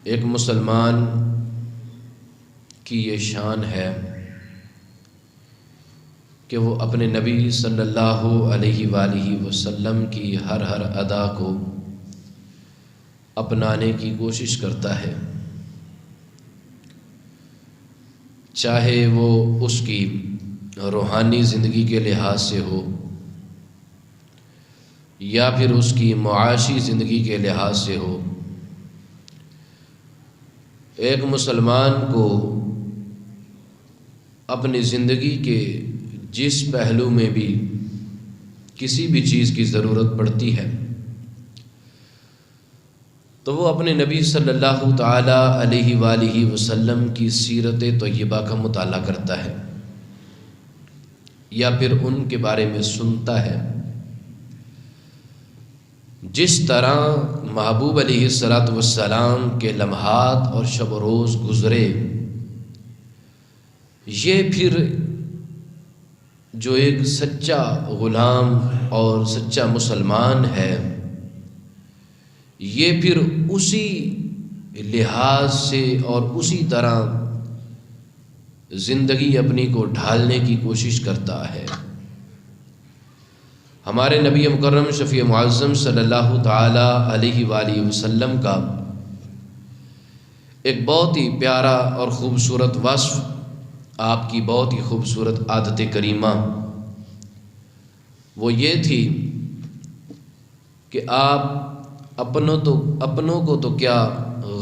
ایک مسلمان کی یہ شان ہے کہ وہ اپنے نبی صلی اللہ علیہ وآلہ وسلم کی ہر ادا کو اپنانے کی کوشش کرتا ہے، چاہے وہ اس کی روحانی زندگی کے لحاظ سے ہو یا پھر اس کی معاشی زندگی کے لحاظ سے ہو۔ ایک مسلمان کو اپنی زندگی کے جس پہلو میں بھی کسی بھی چیز کی ضرورت پڑتی ہے تو وہ اپنے نبی صلی اللہ تعالی علیہ وآلہ وسلم کی سیرت طیبہ کا مطالعہ کرتا ہے یا پھر ان کے بارے میں سنتا ہے۔ جس طرح محبوب علیہ السلام کے لمحات اور شب و روز گزرے، یہ پھر جو ایک سچا غلام اور سچا مسلمان ہے، یہ پھر اسی لحاظ سے اور اسی طرح زندگی اپنی کو ڈھالنے کی کوشش کرتا ہے۔ ہمارے نبی مکرم شفیع معظم صلی اللہ تعالی علیہ وآلہ وسلم کا ایک بہت ہی پیارا اور خوبصورت وصف، آپ کی بہت ہی خوبصورت عادت کریمہ وہ یہ تھی کہ آپ اپنوں کو تو کیا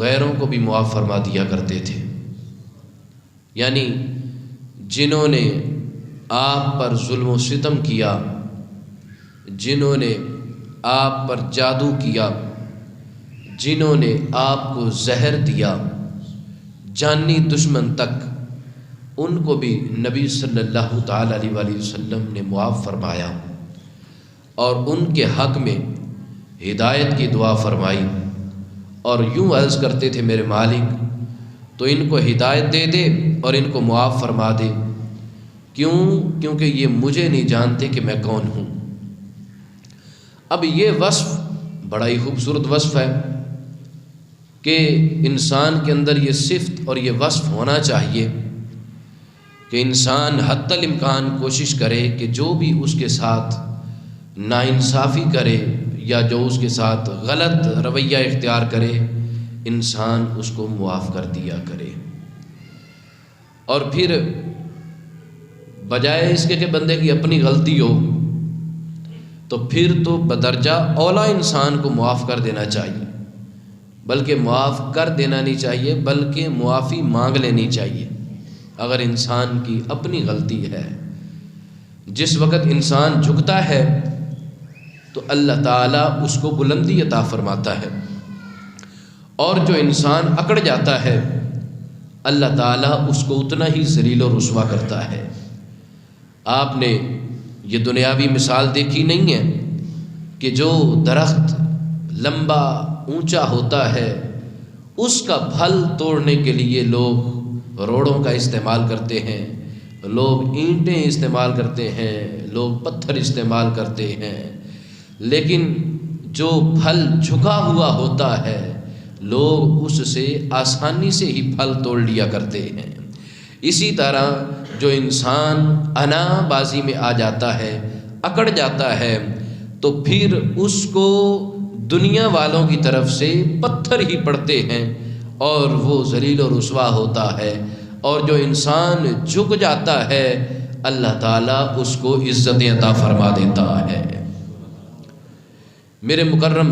غیروں کو بھی معاف فرما دیا کرتے تھے، یعنی جنہوں نے آپ پر ظلم و ستم کیا، جنہوں نے آپ پر جادو کیا، جنہوں نے آپ کو زہر دیا، جانی دشمن تک، ان کو بھی نبی صلی اللہ تعالی علیہ وآلہ وسلم نے معاف فرمایا اور ان کے حق میں ہدایت کی دعا فرمائی، اور یوں عرض کرتے تھے میرے مالک تو ان کو ہدایت دے دے اور ان کو معاف فرما دے، کیونکہ یہ مجھے نہیں جانتے کہ میں کون ہوں۔ اب یہ وصف بڑا ہی خوبصورت وصف ہے کہ انسان کے اندر یہ صفت اور یہ وصف ہونا چاہیے کہ انسان حتی الامکان کوشش کرے کہ جو بھی اس کے ساتھ ناانصافی کرے یا جو اس کے ساتھ غلط رویہ اختیار کرے، انسان اس کو معاف کر دیا کرے، اور پھر بجائے اس کے کہ بندے کی اپنی غلطی ہو تو پھر تو بدرجہ اولا انسان کو معاف کر دینا چاہیے، بلکہ معاف کر دینا نہیں چاہیے بلکہ معافی مانگ لینی چاہیے اگر انسان کی اپنی غلطی ہے۔ جس وقت انسان جھکتا ہے تو اللہ تعالیٰ اس کو بلندی عطا فرماتا ہے، اور جو انسان اکڑ جاتا ہے اللہ تعالیٰ اس کو اتنا ہی ذلیل و رسوا کرتا ہے۔ آپ نے یہ دنیاوی مثال دیکھی نہیں ہے کہ جو درخت لمبا اونچا ہوتا ہے اس کا پھل توڑنے کے لیے لوگ روڑوں کا استعمال کرتے ہیں، لوگ اینٹیں استعمال کرتے ہیں، لوگ پتھر استعمال کرتے ہیں، لیکن جو پھل جھکا ہوا ہوتا ہے لوگ اس سے آسانی سے ہی پھل توڑ لیا کرتے ہیں۔ اسی طرح جو انسان انا بازی میں آ جاتا ہے، اکڑ جاتا ہے، تو پھر اس کو دنیا والوں کی طرف سے پتھر ہی پڑتے ہیں اور وہ ذلیل و رسوا ہوتا ہے، اور جو انسان جھک جاتا ہے اللہ تعالیٰ اس کو عزت عطا فرما دیتا ہے۔ میرے مکرم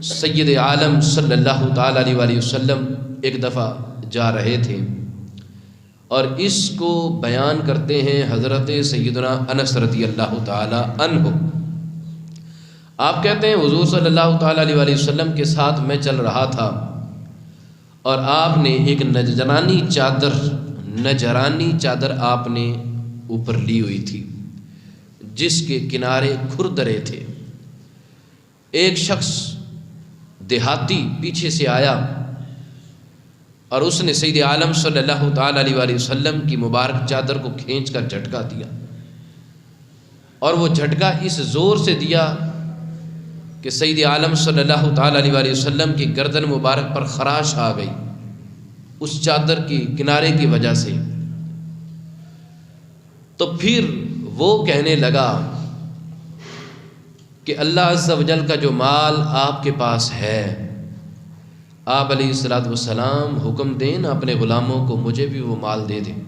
سید عالم صلی اللہ تعالی علیہ وآلہ وسلم ایک دفعہ جا رہے تھے، اور اس کو بیان کرتے ہیں حضرت سیدنا انس رضی اللہ تعالی عنہ۔ آپ کہتے ہیں حضور صلی اللہ تعالی علیہ وآلہ وسلم کے ساتھ میں چل رہا تھا، اور آپ نے ایک نجرانی چادر آپ نے اوپر لی ہوئی تھی جس کے کنارے کھردرے تھے۔ ایک شخص دیہاتی پیچھے سے آیا اور اس نے سید عالم صلی اللہ تعالی علیہ وآلہ وسلم کی مبارک چادر کو کھینچ کر جھٹکا دیا، اور وہ جھٹکا اس زور سے دیا کہ کہ سید عالم صلی اللہ تعالیٰ علیہ وسلم کی گردن مبارک پر خراش آ گئی اس چادر کی کنارے کی وجہ سے۔ تو پھر وہ کہنے لگا کہ اللہ عز و جل کا جو مال آپ کے پاس ہے، آپ علیہ السلام حکم دیں نا اپنے غلاموں کو مجھے بھی وہ مال دے دیں۔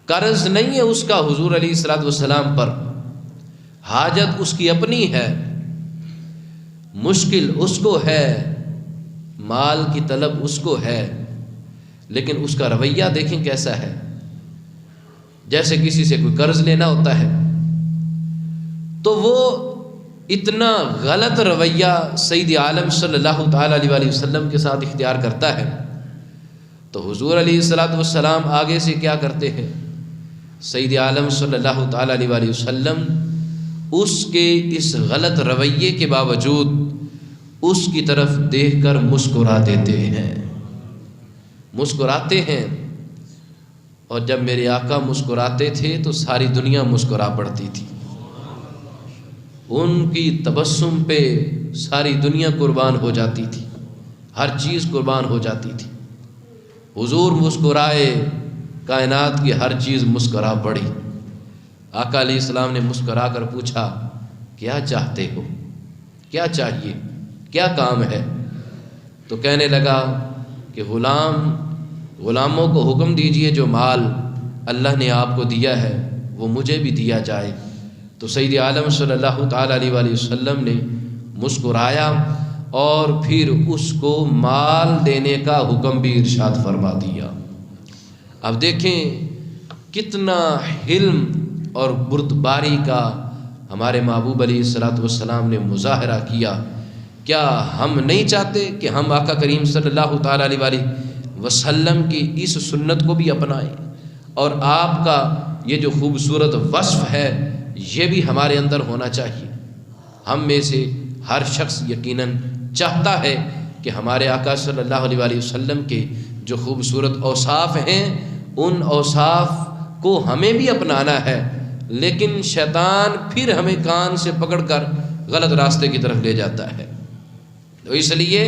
قرض نہیں ہے اس کا حضور علیہ السلام پر، حاجت اس کی اپنی ہے، مشکل اس کو ہے، مال کی طلب اس کو ہے، لیکن اس کا رویہ دیکھیں کیسا ہے، جیسے کسی سے کوئی قرض لینا ہوتا ہے۔ تو وہ اتنا غلط رویہ سید عالم صلی اللہ تعالیٰ علیہ وسلم کے ساتھ اختیار کرتا ہے، تو حضور علیہ السلام آگے سے کیا کرتے ہیں؟ سید عالم صلی اللہ تعالیٰ علیہ وسلم اس کے اس غلط رویے کے باوجود اس کی طرف دیکھ کر مسکرا دیتے ہیں، مسکراتے ہیں۔ اور جب میرے آقا مسکراتے تھے تو ساری دنیا مسکرا پڑتی تھی، ان کی تبسم پہ ساری دنیا قربان ہو جاتی تھی، ہر چیز قربان ہو جاتی تھی۔ حضور مسکرائے، کائنات کی ہر چیز مسکرا پڑی۔ آقا علیہ السلام نے مسکرا کر پوچھا کیا چاہتے ہو، کیا چاہیے، کیا کام ہے؟ تو کہنے لگا کہ غلاموں کو حکم دیجئے جو مال اللہ نے آپ کو دیا ہے وہ مجھے بھی دیا جائے۔ تو سید عالم صلی اللہ تعالیٰ علیہ وسلم نے مسکرایا اور پھر اس کو مال دینے کا حکم بھی ارشاد فرما دیا۔ اب دیکھیں کتنا حلم اور بردباری کا ہمارے محبوب علیہ السلام نے مظاہرہ کیا۔ کیا ہم نہیں چاہتے کہ ہم آقا کریم صلی اللہ تعالیٰ علیہ وسلم کی اس سنت کو بھی اپنائیں، اور آپ کا یہ جو خوبصورت وصف ہے یہ بھی ہمارے اندر ہونا چاہیے۔ ہم میں سے ہر شخص یقیناً چاہتا ہے کہ ہمارے آقا صلی اللہ علیہ وسلم کے جو خوبصورت اوصاف ہیں ان اوصاف کو ہمیں بھی اپنانا ہے، لیکن شیطان پھر ہمیں کان سے پکڑ کر غلط راستے کی طرف لے جاتا ہے۔ تو اس لیے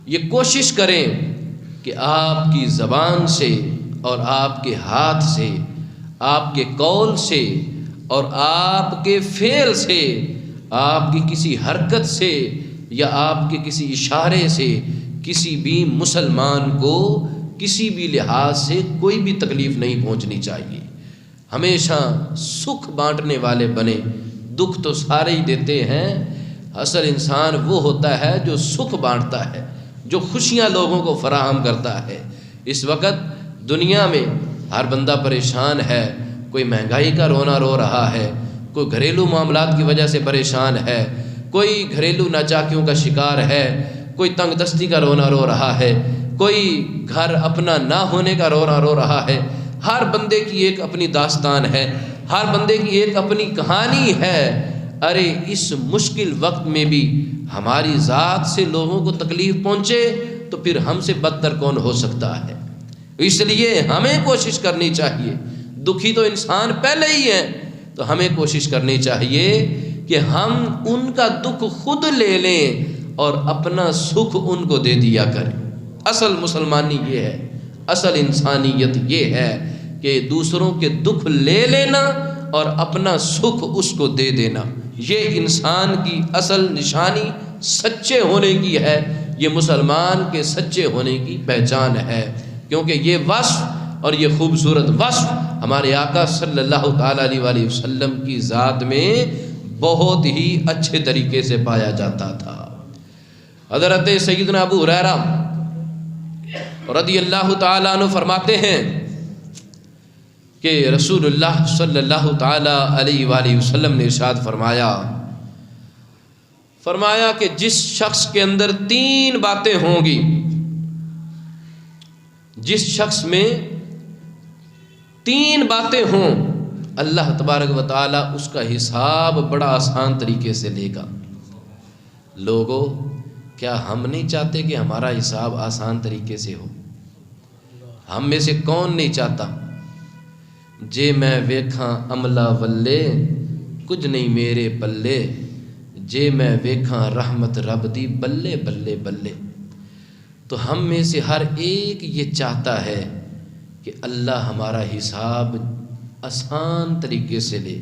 یہ کوشش کریں کہ آپ کی زبان سے اور آپ کے ہاتھ سے، آپ کے قول سے اور آپ کے فعل سے، آپ کی کسی حرکت سے یا آپ کے کسی اشارے سے کسی بھی مسلمان کو کسی بھی لحاظ سے کوئی بھی تکلیف نہیں پہنچنی چاہیے۔ ہمیشہ سکھ بانٹنے والے بنے، دکھ تو سارے ہی دیتے ہیں، اصل انسان وہ ہوتا ہے جو سکھ بانٹتا ہے، جو خوشیاں لوگوں کو فراہم کرتا ہے۔ اس وقت دنیا میں ہر بندہ پریشان ہے، کوئی مہنگائی کا رونا رو رہا ہے، کوئی گھریلو معاملات کی وجہ سے پریشان ہے، کوئی گھریلو ناچاکیوں کا شکار ہے، کوئی تنگ دستی کا رونا رو رہا ہے، کوئی گھر اپنا نہ ہونے کا رونا رو رہا ہے۔ ہر بندے کی ایک اپنی داستان ہے، ہر بندے کی ایک اپنی کہانی ہے۔ ارے اس مشکل وقت میں بھی ہماری ذات سے لوگوں کو تکلیف پہنچے تو پھر ہم سے بدتر کون ہو سکتا ہے؟ اس لیے ہمیں کوشش کرنی چاہیے، دکھی تو انسان پہلے ہی ہے، تو ہمیں کوشش کرنی چاہیے کہ ہم ان کا دکھ خود لے لیں اور اپنا سکھ ان کو دے دیا کریں۔ اصل مسلمانی یہ ہے، اصل انسانیت یہ ہے کہ دوسروں کے دکھ لے لینا اور اپنا سکھ اس کو دے دینا۔ یہ انسان کی اصل نشانی سچے ہونے کی ہے، یہ مسلمان کے سچے ہونے کی پہچان ہے، کیونکہ یہ وصف اور یہ خوبصورت وصف ہمارے آقا صلی اللہ تعالیٰ علیہ وسلم کی ذات میں بہت ہی اچھے طریقے سے پایا جاتا تھا۔ حضرت سیدنا ابو ہریرہ رضی اللہ تعالیٰ عنہ فرماتے ہیں کہ رسول اللہ صلی اللہ تعالیٰ علیہ وآلہ وسلم نے ارشاد فرمایا کہ جس شخص کے اندر 3 باتیں ہوں گی، جس شخص میں 3 باتیں ہوں، اللہ تبارک و تعالیٰ اس کا حساب بڑا آسان طریقے سے لے گا۔ لوگوں، کیا ہم نہیں چاہتے کہ ہمارا حساب آسان طریقے سے ہو؟ ہم میں سے کون نہیں چاہتا؟ جے میں ویکھاں عملہ ولے، کچھ نہیں میرے پلے، جے میں ویکھاں رحمت رب دی بلے بلے بلے۔ تو ہم میں سے ہر ایک یہ چاہتا ہے کہ اللہ ہمارا حساب آسان طریقے سے لے،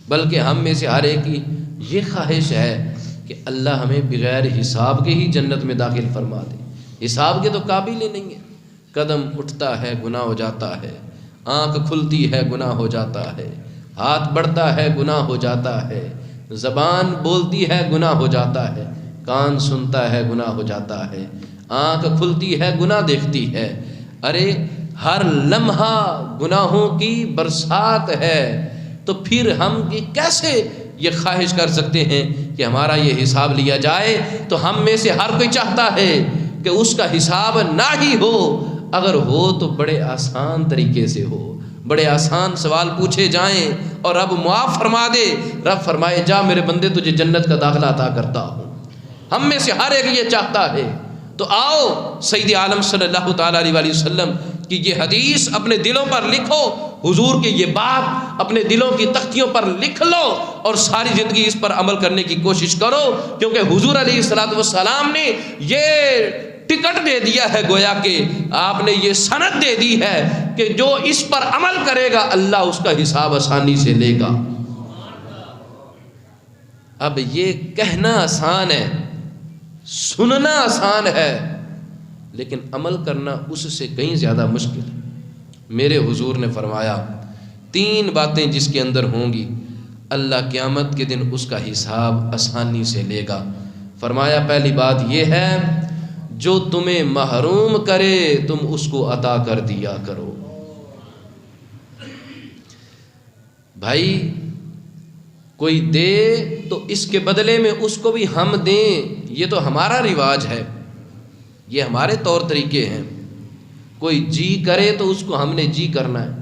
بلکہ ہم میں سے ہر ایک کی یہ خواہش ہے کہ اللہ ہمیں بغیر حساب کے ہی جنت میں داخل فرما دے۔ حساب کے تو قابل ہی نہیں ہے، قدم اٹھتا ہے گناہ ہو جاتا ہے، آنکھ کھلتی ہے گناہ ہو جاتا ہے، ہاتھ بڑھتا ہے گناہ ہو جاتا ہے، زبان بولتی ہے گناہ ہو جاتا ہے، کان سنتا ہے گناہ ہو جاتا ہے، آنکھ کھلتی ہے گناہ دیکھتی ہے۔ ارے ہر لمحہ گناہوں کی برسات ہے، تو پھر ہم کیسے یہ خواہش کر سکتے ہیں کہ ہمارا یہ حساب لیا جائے؟ تو ہم میں سے ہر کوئی چاہتا ہے کہ اس کا حساب نہ ہی ہو، اگر ہو تو بڑے آسان طریقے سے ہو، بڑے آسان سوال پوچھے جائیں اور رب معاف فرما دے۔ رب فرمائے جا میرے بندے تجھے جنت کا داخلہ عطا کرتا ہوں۔ ہم میں سے ہر ایک یہ چاہتا ہے۔ تو آؤ سید عالم صلی اللہ تعالیٰ علیہ وسلم کی یہ حدیث اپنے دلوں پر لکھو، حضور کی یہ بات اپنے دلوں کی تختیوں پر لکھ لو اور ساری زندگی اس پر عمل کرنے کی کوشش کرو، کیونکہ حضور علیہ السلام نے یہ ٹکٹ دے دیا ہے، گویا کہ آپ نے یہ سند دے دی ہے کہ جو اس پر عمل کرے گا اللہ اس کا حساب آسانی سے لے گا۔ اب یہ کہنا آسان ہے، سننا آسان ہے، لیکن عمل کرنا اس سے کہیں زیادہ مشکل ہے۔ میرے حضور نے فرمایا 3 باتیں جس کے اندر ہوں گی اللہ قیامت کے دن اس کا حساب آسانی سے لے گا۔ فرمایا پہلی بات یہ ہے جو تمہیں محروم کرے تم اس کو عطا کر دیا کرو۔ بھائی کوئی دے تو اس کے بدلے میں اس کو بھی ہم دیں، یہ تو ہمارا رواج ہے، یہ ہمارے طور طریقے ہیں۔ کوئی جی کرے تو اس کو ہم نے جی کرنا ہے،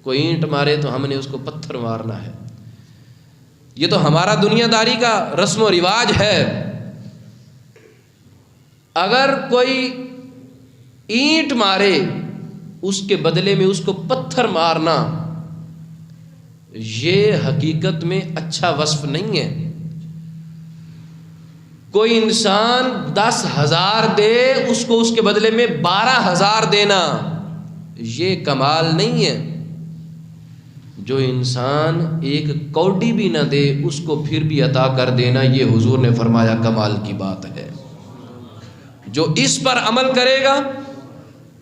کوئی اینٹ مارے تو ہم نے اس کو پتھر مارنا ہے، یہ تو ہمارا دنیا داری کا رسم و رواج ہے۔ اگر کوئی اینٹ مارے اس کے بدلے میں اس کو پتھر مارنا، یہ حقیقت میں اچھا وصف نہیں ہے۔ کوئی انسان 10,000 دے اس کو اس کے بدلے میں 12,000 دینا، یہ کمال نہیں ہے۔ جو انسان 1 کوڑی بھی نہ دے اس کو پھر بھی عطا کر دینا، یہ حضور نے فرمایا کمال کی بات ہے۔ جو اس پر عمل کرے گا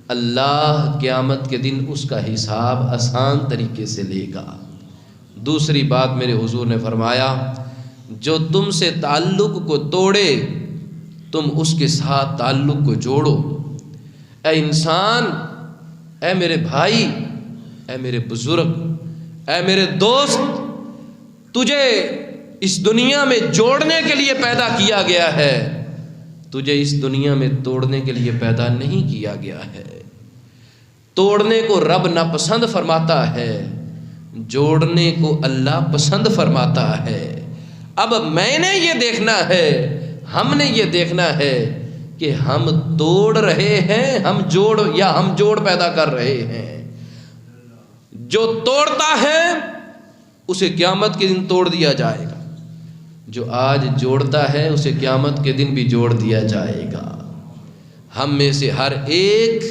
اللہ قیامت کے دن اس کا حساب آسان طریقے سے لے گا۔ دوسری بات میرے حضور نے فرمایا جو تم سے تعلق کو توڑے تم اس کے ساتھ تعلق کو جوڑو۔ اے انسان، اے میرے بھائی، اے میرے بزرگ، اے میرے دوست، تجھے اس دنیا میں جوڑنے کے لیے پیدا کیا گیا ہے، تجھے اس دنیا میں توڑنے کے لیے پیدا نہیں کیا گیا ہے۔ توڑنے کو رب ناپسند فرماتا ہے، جوڑنے کو اللہ پسند فرماتا ہے۔ اب میں نے یہ دیکھنا ہے، ہم نے یہ دیکھنا ہے کہ ہم توڑ رہے ہیں ہم جوڑ پیدا کر رہے ہیں۔ جو توڑتا ہے اسے قیامت کے دن توڑ دیا جائے گا، جو آج جوڑتا ہے اسے قیامت کے دن بھی جوڑ دیا جائے گا۔ ہم میں سے ہر ایک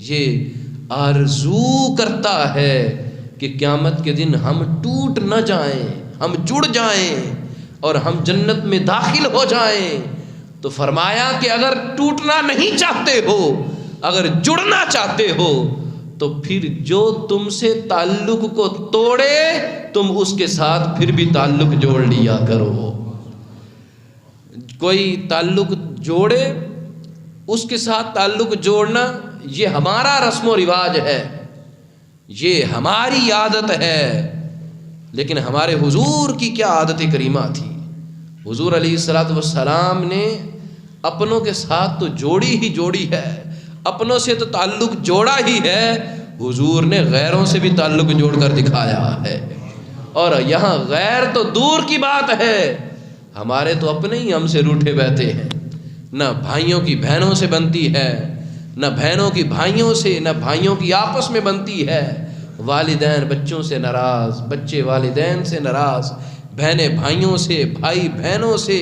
یہ آرزو کرتا ہے کہ قیامت کے دن ہم ٹوٹ نہ جائیں، ہم جڑ جائیں اور ہم جنت میں داخل ہو جائیں۔ تو فرمایا کہ اگر ٹوٹنا نہیں چاہتے ہو، اگر جڑنا چاہتے ہو، تو پھر جو تم سے تعلق کو توڑے تم اس کے ساتھ پھر بھی تعلق جوڑ لیا کرو۔ کوئی تعلق جوڑے اس کے ساتھ تعلق جوڑنا یہ ہمارا رسم و رواج ہے، یہ ہماری عادت ہے، لیکن ہمارے حضور کی کیا عادت کریمہ تھی۔ حضور علیہ السلام نے اپنوں کے ساتھ تو جوڑی ہے، اپنوں سے تو تعلق جوڑا ہی ہے، حضور نے غیروں سے بھی تعلق جوڑ کر دکھایا ہے۔ اور یہاں غیر تو دور کی بات ہے، ہمارے تو اپنے ہی ہم سے روٹھے بیٹھے ہیں، نہ بھائیوں کی بہنوں سے بنتی ہے، نہ بہنوں کی بھائیوں سے، نہ بھائیوں کی آپس میں بنتی ہے، والدین بچوں سے ناراض، بچے والدین سے ناراض، بہنیں بھائیوں سے، بھائی بہنوں سے،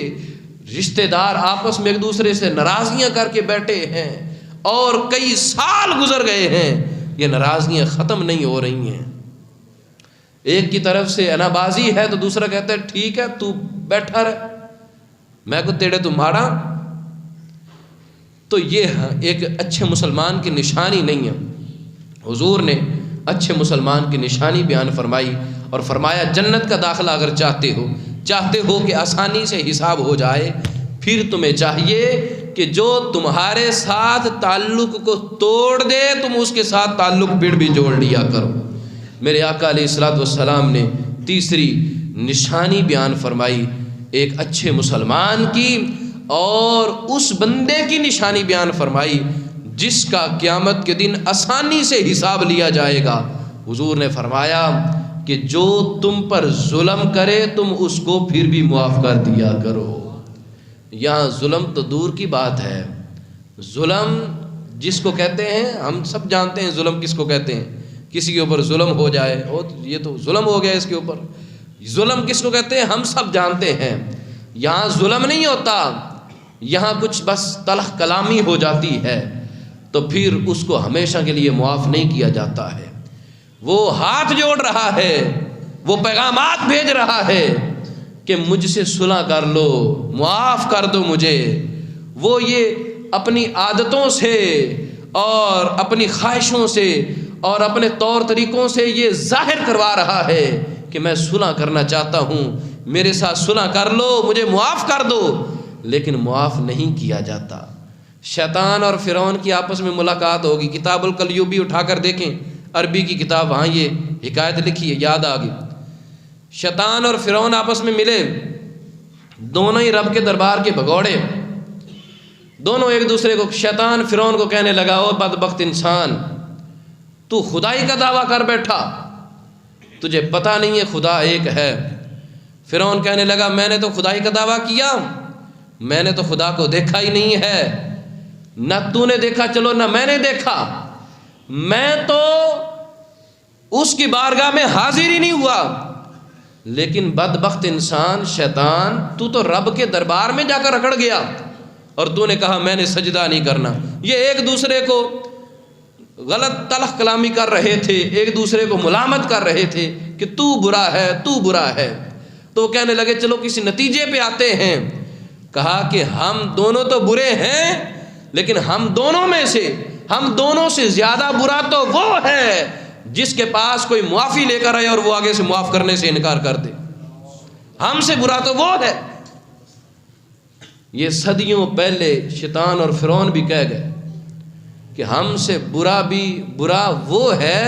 رشتہ دار آپس میں ایک دوسرے سے ناراضگیاں کر کے بیٹھے ہیں اور کئی سال گزر گئے ہیں، یہ ناراضگیاں ختم نہیں ہو رہی ہیں۔ ایک کی طرف سے انا بازی ہے تو دوسرا کہتا ہے ٹھیک ہے تو بیٹھا رہ، میں کو تیڑے تو مارا۔ تو یہ ایک اچھے مسلمان کی نشانی نہیں ہے۔ حضور نے اچھے مسلمان کی نشانی بیان فرمائی اور فرمایا جنت کا داخلہ اگر چاہتے ہو کہ آسانی سے حساب ہو جائے، پھر تمہیں چاہیے کہ جو تمہارے ساتھ تعلق کو توڑ دے تم اس کے ساتھ تعلق پھر بھی جوڑ لیا کرو۔ میرے آقا علیہ الصلوۃ والسلام نے تیسری نشانی بیان فرمائی ایک اچھے مسلمان کی، اور اس بندے کی نشانی بیان فرمائی جس کا قیامت کے دن آسانی سے حساب لیا جائے گا۔ حضور نے فرمایا کہ جو تم پر ظلم کرے تم اس کو پھر بھی معاف کر دیا کرو۔ یہاں ظلم تو دور کی بات ہے، ظلم جس کو کہتے ہیں ہم سب جانتے ہیں ظلم کس کو کہتے ہیں۔ کسی کے اوپر ظلم ہو جائے یہ تو ظلم ہو گیا، اس کے اوپر ظلم کس کو کہتے ہیں ہم سب جانتے ہیں۔ یہاں ظلم نہیں ہوتا، یہاں کچھ بس تلخ کلامی ہو جاتی ہے تو پھر اس کو ہمیشہ کے لیے معاف نہیں کیا جاتا ہے۔ وہ ہاتھ جوڑ رہا ہے، وہ پیغامات بھیج رہا ہے کہ مجھ سے صلح کر لو، معاف کر دو مجھے۔ وہ یہ اپنی عادتوں سے اور اپنی خواہشوں سے اور اپنے طور طریقوں سے یہ ظاہر کروا رہا ہے کہ میں صلح کرنا چاہتا ہوں، میرے ساتھ صلح کر لو، مجھے معاف کر دو، لیکن معاف نہیں کیا جاتا۔ شیطان اور فرعون کی آپس میں ملاقات ہوگی، کتاب الکلیوبی اٹھا کر دیکھیں، عربی کی کتاب، وہاں یہ حکایت لکھی ہے، یاد آ گئی۔ شیطان اور فرعون آپس میں ملے، دونوں ہی رب کے دربار کے بھگوڑے، دونوں ایک دوسرے کو، شیطان فرعون کو کہنے لگا او بدبخت انسان، تو خدائی کا دعویٰ کر بیٹھا، تجھے پتہ نہیں ہے خدا ایک ہے۔ فرعون کہنے لگا میں نے تو خدائی کا دعویٰ کیا، میں نے تو خدا کو دیکھا ہی نہیں ہے، نہ تو نے دیکھا چلو نہ میں نے دیکھا، میں تو اس کی بارگاہ میں حاضر ہی نہیں ہوا۔ لیکن بدبخت انسان شیطان، تو رب کے دربار میں جا کر اکڑ گیا اور تو نے کہا میں نے سجدہ نہیں کرنا۔ یہ ایک دوسرے کو غلط تلخ کلامی کر رہے تھے، ایک دوسرے کو ملامت کر رہے تھے کہ تو برا ہے تو برا ہے۔ تو کہنے لگے چلو کسی نتیجے پہ آتے ہیں۔ کہا کہ ہم دونوں تو برے ہیں، لیکن ہم دونوں سے زیادہ برا تو وہ ہے جس کے پاس کوئی معافی لے کر آئے اور وہ آگے سے معاف کرنے سے انکار کر دے۔ ہم سے برا تو وہ ہے۔ یہ صدیوں پہلے شیطان اور فرعون بھی کہہ گئے کہ ہم سے برا وہ ہے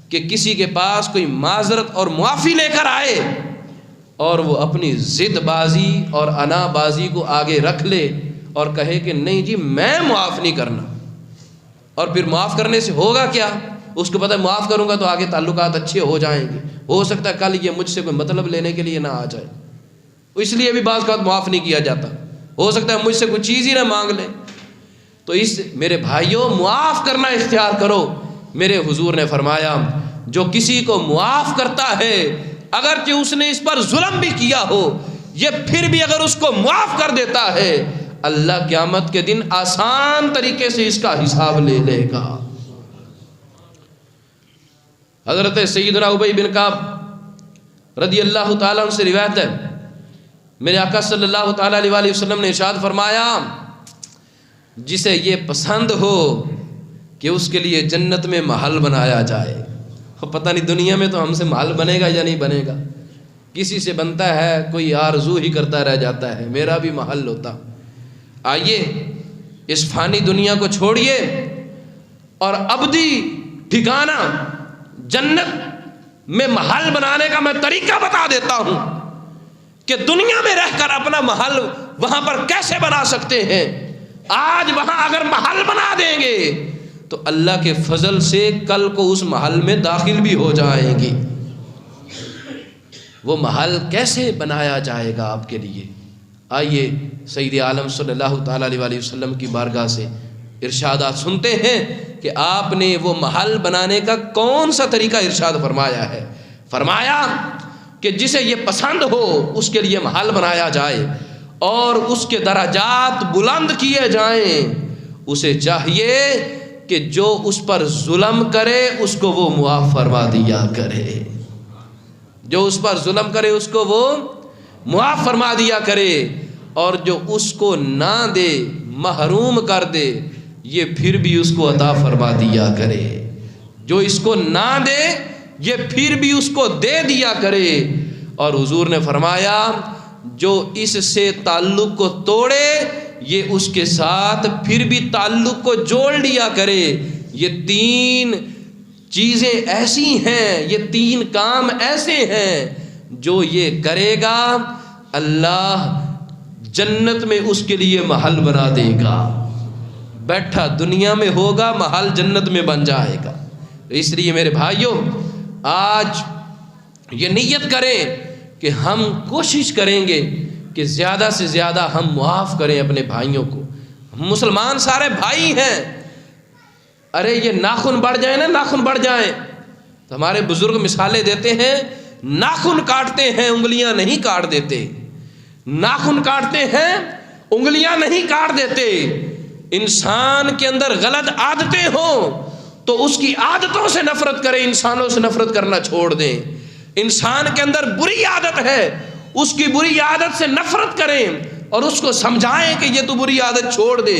کہ کسی کے پاس کوئی معذرت اور معافی لے کر آئے اور وہ اپنی ضد بازی اور انا بازی کو آگے رکھ لے اور کہے کہ نہیں جی میں معاف نہیں کرنا، اور پھر معاف کرنے سے ہوگا کیا؟ اس کو پتہ ہے معاف کروں گا تو آگے تعلقات اچھے ہو جائیں گے، ہو سکتا ہے کل یہ مجھ سے کوئی مطلب لینے کے لیے نہ آ جائے، اس لیے بھی بعض اوقات معاف نہیں کیا جاتا، ہو سکتا ہے مجھ سے کوئی چیز ہی نہ مانگ لے۔ تو اس میرے بھائیوں معاف کرنا اختیار کرو۔ میرے حضور نے فرمایا جو کسی کو معاف کرتا ہے اگرچہ اس نے اس پر ظلم بھی کیا ہو، یہ پھر بھی اگر اس کو معاف کر دیتا ہے اللہ قیامت کے دن آسان طریقے سے اس کا حساب لے لے گا۔ حضرت سیدنا ابی بن کعب رضی اللہ تعالیٰ عنہ سے روایت ہے، میرے آقا صلی اللہ تعالیٰ علیہ وآلہ وسلم نے ارشاد فرمایا جسے یہ پسند ہو کہ اس کے لیے جنت میں محل بنایا جائے، پتہ نہیں دنیا میں تو ہم سے محل بنے گا یا نہیں بنے گا، کسی سے بنتا ہے کوئی آرزو ہی کرتا رہ جاتا ہے میرا بھی محل ہوتا۔ آئیے اس فانی دنیا کو چھوڑیے اور ابدی ٹھکانہ جنت میں محل بنانے کا میں طریقہ بتا دیتا ہوں کہ دنیا میں رہ کر اپنا محل وہاں پر کیسے بنا سکتے ہیں۔ آج وہاں اگر محل بنا دیں گے تو اللہ کے فضل سے کل کو اس محل میں داخل بھی ہو جائیں گے۔ وہ محل کیسے بنایا جائے گا آپ کے لیے؟ آئیے سید عالم صلی اللہ تعالیٰ علیہ وآلہ وسلم کی بارگاہ سے ارشادات سنتے ہیں کہ آپ نے وہ محل بنانے کا کون سا طریقہ ارشاد فرمایا ہے۔ فرمایا کہ جسے یہ پسند ہو اس کے لیے محل بنایا جائے اور اس کے درجات بلند کیے جائیں، اسے چاہیے کہ جو اس پر ظلم کرے اس کو وہ معاف فرما دیا کرے، جو اس پر ظلم کرے اس کو وہ معاف فرما دیا کرے، اور جو اس کو نہ دے محروم کر دے یہ پھر بھی اس کو عطا فرما دیا کرے، جو اس کو نہ دے یہ پھر بھی اس کو دے دیا کرے۔ اور حضور نے فرمایا جو اس سے تعلق کو توڑے یہ اس کے ساتھ پھر بھی تعلق کو جوڑ لیا کرے۔ یہ تین چیزیں ایسی ہیں، یہ تین کام ایسے ہیں جو یہ کرے گا اللہ جنت میں اس کے لیے محل بنا دے گا، بیٹھا دنیا میں ہوگا محل جنت میں بن جائے گا۔ اس لیے میرے بھائیوں آج یہ نیت کریں کہ ہم کوشش کریں گے کہ زیادہ سے زیادہ ہم معاف کریں اپنے بھائیوں کو۔ ہم مسلمان سارے بھائی ہیں، ارے یہ ناخن بڑھ جائیں نا، ناخن بڑھ جائیں تو ہمارے بزرگ مثالیں دیتے ہیں، ناخن کاٹتے ہیں انگلیاں نہیں کاٹ دیتے، ناخن کاٹتے ہیں انگلیاں نہیں کاٹ دیتے۔ انسان کے اندر غلط عادتیں ہوں تو اس کی عادتوں سے نفرت کریں، انسانوں سے نفرت کرنا چھوڑ دیں۔ انسان کے اندر بری عادت ہے، اس کی بری عادت سے نفرت کریں اور اس کو سمجھائیں کہ یہ تو بری عادت چھوڑ دے،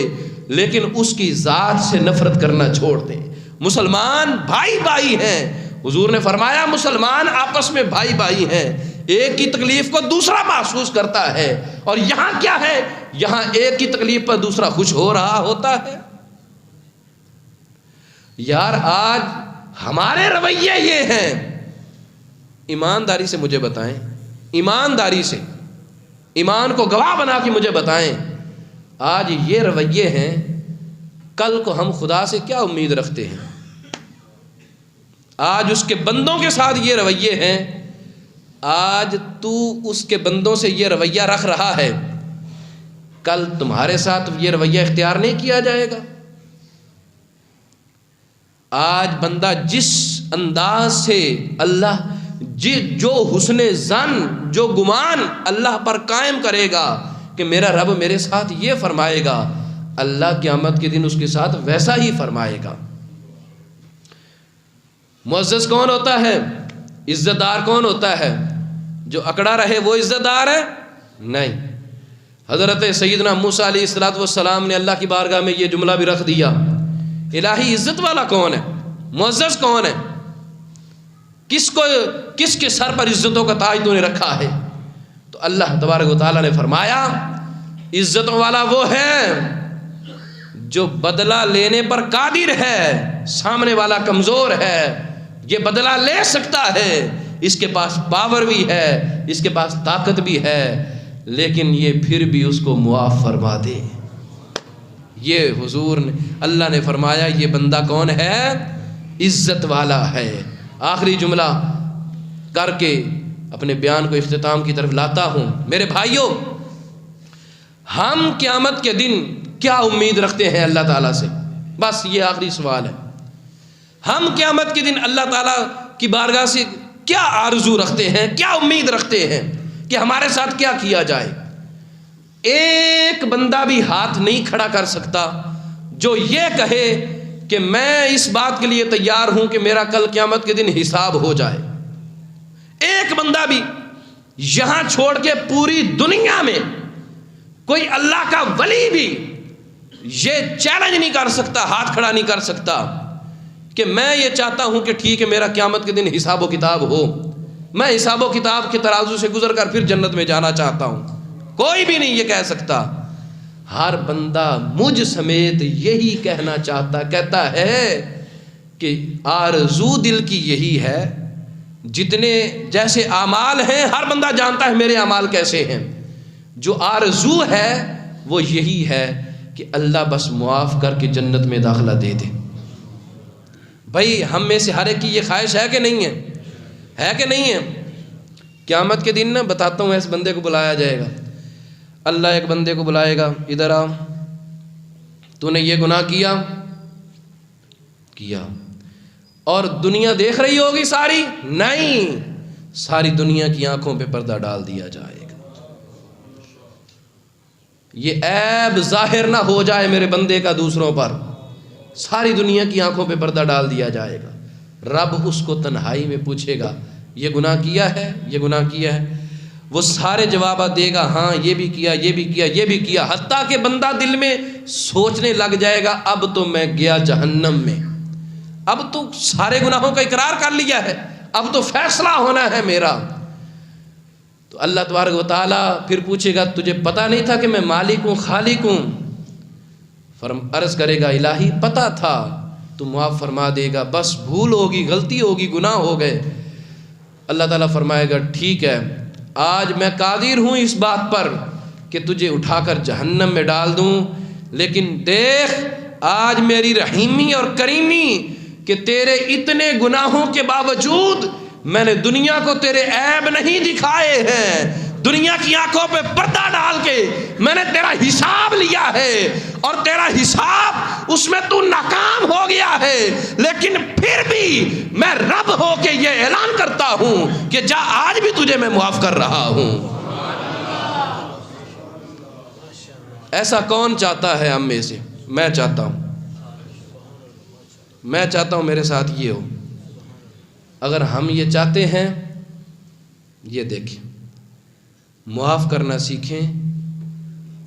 لیکن اس کی ذات سے نفرت کرنا چھوڑ دیں۔ مسلمان بھائی بھائی ہیں، حضور نے فرمایا مسلمان آپس میں بھائی بھائی ہیں، ایک کی تکلیف کو دوسرا محسوس کرتا ہے، اور یہاں کیا ہے، یہاں ایک کی تکلیف پر دوسرا خوش ہو رہا ہوتا ہے۔ یار آج ہمارے رویے یہ ہیں، ایمانداری سے مجھے بتائیں، ایمانداری سے ایمان کو گواہ بنا کے مجھے بتائیں، آج یہ رویے ہیں، کل کو ہم خدا سے کیا امید رکھتے ہیں؟ آج اس کے بندوں کے ساتھ یہ رویے ہیں، آج تو اس کے بندوں سے یہ رویہ رکھ رہا ہے، کل تمہارے ساتھ یہ رویہ اختیار نہیں کیا جائے گا۔ آج بندہ جس انداز سے اللہ جو حسن ظن، جو گمان اللہ پر قائم کرے گا کہ میرا رب میرے ساتھ یہ فرمائے گا، اللہ قیامت کے دن اس کے ساتھ ویسا ہی فرمائے گا۔ معزز کون ہوتا ہے، عزت دار کون ہوتا ہے؟ جو اکڑا رہے وہ عزت دار ہے؟ نہیں۔ حضرت سیدنا موسیٰ علیہ السلام نے اللہ کی بارگاہ میں یہ جملہ بھی رکھ دیا، الہی عزت والا کون ہے، معزز کون ہے، کس کے سر پر عزتوں کا تاج تو نے رکھا ہے؟ تو اللہ تبارک و تعالیٰ نے فرمایا عزتوں والا وہ ہے جو بدلہ لینے پر قادر ہے، سامنے والا کمزور ہے، یہ بدلہ لے سکتا ہے، اس کے پاس پاور بھی ہے، اس کے پاس طاقت بھی ہے، لیکن یہ پھر بھی اس کو معاف فرما دے۔ یہ حضور نے اللہ نے فرمایا یہ بندہ کون ہے؟ عزت والا ہے۔ آخری جملہ کر کے اپنے بیان کو اختتام کی طرف لاتا ہوں۔ میرے بھائیوں ہم قیامت کے دن کیا امید رکھتے ہیں اللہ تعالیٰ سے؟ بس یہ آخری سوال ہے، ہم قیامت کے دن اللہ تعالیٰ کی بارگاہ سے کیا آرزو رکھتے ہیں، کیا امید رکھتے ہیں کہ ہمارے ساتھ کیا کیا جائے؟ ایک بندہ بھی ہاتھ نہیں کھڑا کر سکتا جو یہ کہے کہ میں اس بات کے لیے تیار ہوں کہ میرا کل قیامت کے دن حساب ہو جائے۔ ایک بندہ بھی، یہاں چھوڑ کے پوری دنیا میں کوئی اللہ کا ولی بھی یہ چیلنج نہیں کر سکتا، ہاتھ کھڑا نہیں کر سکتا کہ میں یہ چاہتا ہوں کہ ٹھیک ہے میرا قیامت کے دن حساب و کتاب ہو، میں حساب و کتاب کے ترازو سے گزر کر پھر جنت میں جانا چاہتا ہوں۔ کوئی بھی نہیں یہ کہہ سکتا۔ ہر بندہ مجھ سمیت یہی کہنا چاہتا، کہتا ہے کہ آرزو دل کی یہی ہے، جتنے جیسے اعمال ہیں ہر بندہ جانتا ہے میرے اعمال کیسے ہیں، جو آرزو ہے وہ یہی ہے کہ اللہ بس معاف کر کے جنت میں داخلہ دے دے۔ بھائی ہم میں سے ہر ایک کی یہ خواہش ہے کہ نہیں ہے؟ ہے کہ نہیں ہے؟ قیامت کے دن نا بتاتا ہوں، اس بندے کو بلایا جائے گا، اللہ ایک بندے کو بلائے گا، ادھر آ، تو نے یہ گناہ کیا اور دنیا دیکھ رہی ہوگی ساری؟ نہیں، ساری دنیا کی آنکھوں پہ پردہ ڈال دیا جائے گا۔ یہ عیب ظاہر نہ ہو جائے میرے بندے کا دوسروں پر، ساری دنیا کی آنکھوں پہ پردہ ڈال دیا جائے گا۔ رب اس کو تنہائی میں پوچھے گا یہ گناہ کیا ہے، یہ گناہ کیا ہے؟ وہ سارے جوابات دے گا، ہاں یہ بھی کیا، یہ بھی کیا، یہ بھی کیا، حتیٰ کہ بندہ دل میں سوچنے لگ جائے گا اب تو میں گیا جہنم میں، اب تو سارے گناہوں کا اقرار کر لیا ہے، اب تو فیصلہ ہونا ہے میرا۔ تو اللہ تبارک و تعالیٰ پھر پوچھے گا تجھے پتہ نہیں تھا کہ میں مالک ہوں، خالق ہوں؟ عرض کرے گا الہی پتہ تھا۔ تو معاف فرما دے گا، بس بھول ہوگی، غلطی ہوگی، گناہ ہو گئے۔ اللہ تعالیٰ فرمائے گا ٹھیک ہے، آج میں قادر ہوں اس بات پر کہ تجھے اٹھا کر جہنم میں ڈال دوں، لیکن دیکھ آج میری رحیمی اور کریمی کہ تیرے اتنے گناہوں کے باوجود میں نے دنیا کو تیرے عیب نہیں دکھائے ہیں، دنیا کی آنکھوں پہ پردہ ڈال کے میں نے تیرا حساب لیا ہے، اور تیرا حساب اس میں تو ناکام ہو گیا ہے، لیکن پھر بھی میں رب ہو کے یہ اعلان کرتا ہوں کہ جا آج بھی تجھے میں معاف کر رہا ہوں۔ ایسا کون چاہتا ہے ہم میں سے؟ میں چاہتا ہوں، میں چاہتا ہوں میرے ساتھ یہ ہو۔ اگر ہم یہ چاہتے ہیں، یہ دیکھیں، معاف کرنا سیکھیں،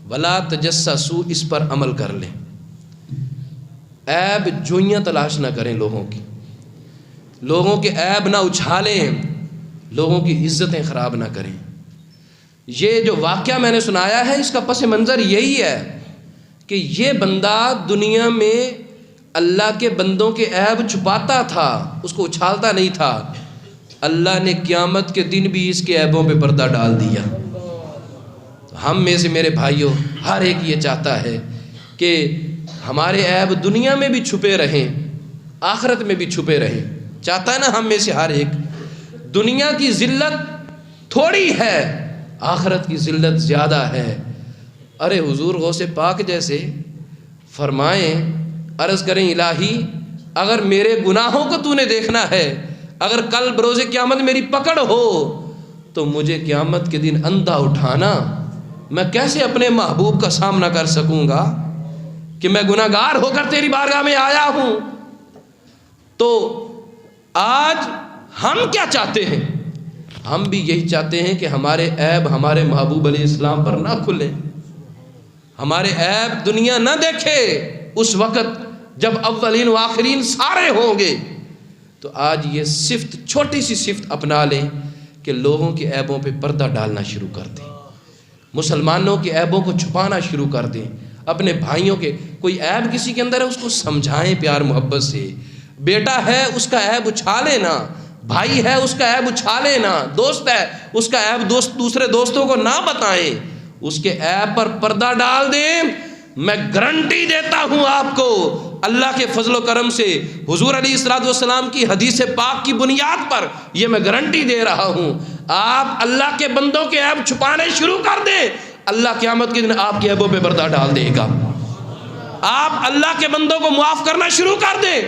ولا تجسسوا، اس پر عمل کر لیں، عیب جوئیاں تلاش نہ کریں لوگوں کی، لوگوں کے عیب نہ اچھالیں، لوگوں کی عزتیں خراب نہ کریں۔ یہ جو واقعہ میں نے سنایا ہے اس کا پس منظر یہی ہے کہ یہ بندہ دنیا میں اللہ کے بندوں کے عیب چھپاتا تھا، اس کو اچھالتا نہیں تھا، اللہ نے قیامت کے دن بھی اس کے عیبوں پہ پردہ ڈال دیا۔ ہم میں سے میرے بھائیوں ہر ایک یہ چاہتا ہے کہ ہمارے عیب دنیا میں بھی چھپے رہیں، آخرت میں بھی چھپے رہیں، چاہتا ہے نا ہم میں سے ہر ایک۔ دنیا کی ذلت تھوڑی ہے، آخرت کی ذلت زیادہ ہے۔ ارے حضور غوث پاک جیسے فرمائیں، عرض کریں الہی اگر میرے گناہوں کو تو نے دیکھنا ہے، اگر کل بروز قیامت میری پکڑ ہو تو مجھے قیامت کے دن اندھا اٹھانا، میں کیسے اپنے محبوب کا سامنا کر سکوں گا کہ میں گناہگار ہو کر تیری بارگاہ میں آیا ہوں۔ تو آج ہم کیا چاہتے ہیں؟ ہم بھی یہی چاہتے ہیں کہ ہمارے عیب ہمارے محبوب علیہ السلام پر نہ کھلیں، ہمارے عیب دنیا نہ دیکھے۔ اس وقت جب اولین و آخرین سارے ہوں گے، تو آج یہ صفت، چھوٹی سی صفت اپنا لیں کہ لوگوں کے عیبوں پہ پردہ ڈالنا شروع کر دیں، مسلمانوں کے عیبوں کو چھپانا شروع کر دیں، اپنے بھائیوں کے کوئی عیب کسی کے اندر ہے اس کو سمجھائیں پیار محبت سے۔ بیٹا ہے اس کا عیب اچھالے نا، بھائی ہے اس کا عیب اچھالے نا، دوست ہے اس کا عیب دوسرے دوستوں کو نہ بتائیں، اس کے عیب پر پردہ ڈال دیں۔ میں گارنٹی دیتا ہوں آپ کو اللہ کے فضل و کرم سے، حضور علیہ السلام کی حدیث پاک کی بنیاد پر یہ میں گارنٹی دے رہا ہوں، آپ اللہ کے بندوں کے عیب چھپانے شروع کر دیں، اللہ قیامت کے دن آپ کے عیبوں پہ پردہ ڈال دے گا۔ آپ اللہ کے بندوں کو معاف کرنا شروع کر دیں،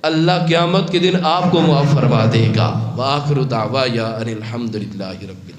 اللہ قیامت کے دن آپ کو معاف فرما دے گا۔ وآخر دعوایا ان الحمد للہ رب العالمین۔